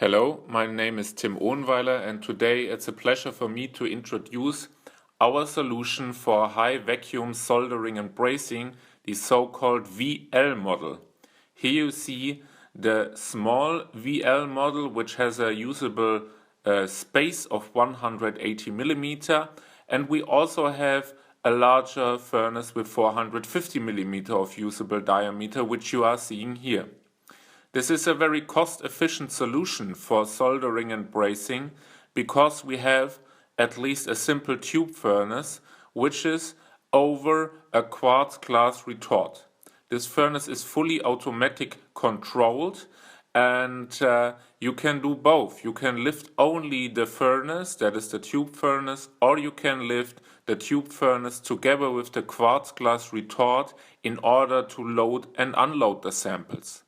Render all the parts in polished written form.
Hello, my name is Tim Ohnweiler and today it's a pleasure for me to introduce our solution for high vacuum soldering and bracing, the so-called VL model. Here you see the small VL model which has a usable space of 180 millimeter, and we also have a larger furnace with 450 millimeter of usable diameter, which you are seeing here. This is a very cost-efficient solution for soldering and bracing because we have at least a simple tube furnace which is over a quartz glass retort. This furnace is fully automatic controlled, and you can do both. You can lift only the furnace, that is the tube furnace, or you can lift the tube furnace together with the quartz glass retort in order to load and unload the samples.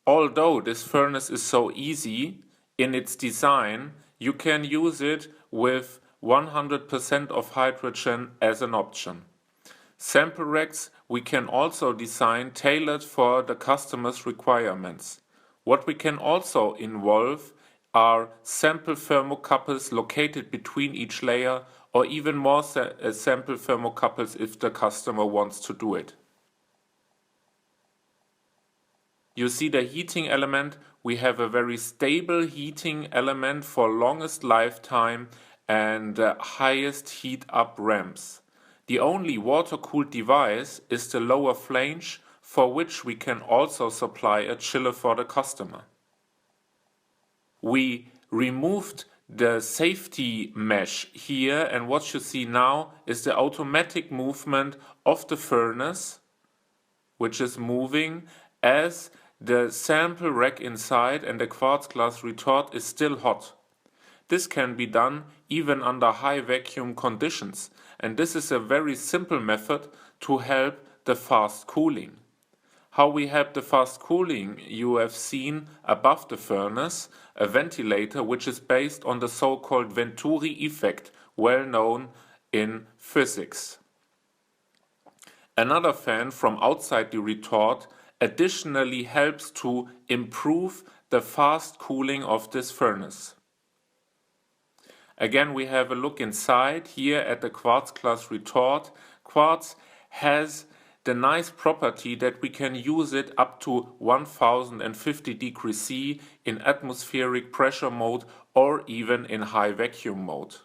Although this furnace is so easy in its design, you can use it with 100% of hydrogen as an option. Sample racks we can also design tailored for the customer's requirements. What we can also involve are sample thermocouples located between each layer, or even more sample thermocouples if the customer wants to do it. You see the heating element. We have a very stable heating element for longest lifetime and highest heat up ramps. The only water-cooled device is the lower flange, for which we can also supply a chiller for the customer. We removed the safety mesh here, and what you see now is the automatic movement of the furnace, which is moving as the sample rack inside and the quartz glass retort is still hot. This can be done even under high vacuum conditions, and this is a very simple method to help the fast cooling. How we help the fast cooling you have seen above the furnace, a ventilator which is based on the so-called Venturi effect, well known in physics. Another fan from outside the retort additionally helps to improve the fast cooling of this furnace. Again, we have a look inside here at the quartz glass retort. Quartz has the nice property that we can use it up to 1050 degrees C in atmospheric pressure mode or even in high vacuum mode.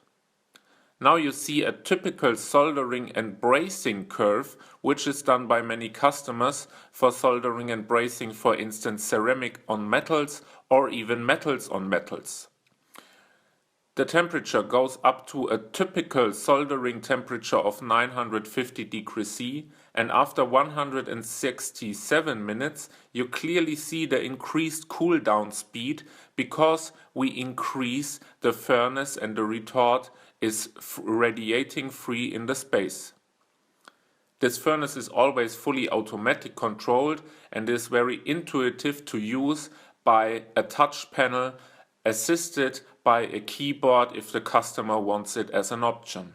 Now you see a typical soldering and bracing curve, which is done by many customers for soldering and bracing, for instance ceramic on metals or even metals on metals. The temperature goes up to a typical soldering temperature of 950 degrees C, and after 167 minutes you clearly see the increased cool down speed because we increase the furnace and the retort is radiating free in the space. This furnace is always fully automatic controlled and is very intuitive to use by a touch panel, assisted by a keyboard if the customer wants it as an option.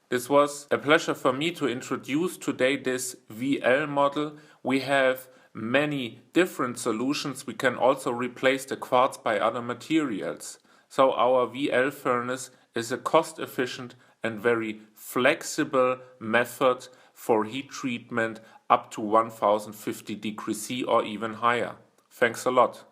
This was a pleasure for me to introduce today this VL model. We have many different solutions. We can also replace the quartz by other materials. So our VL furnace is a cost-efficient and very flexible method for heat treatment up to 1050 degrees C or even higher. Thanks a lot.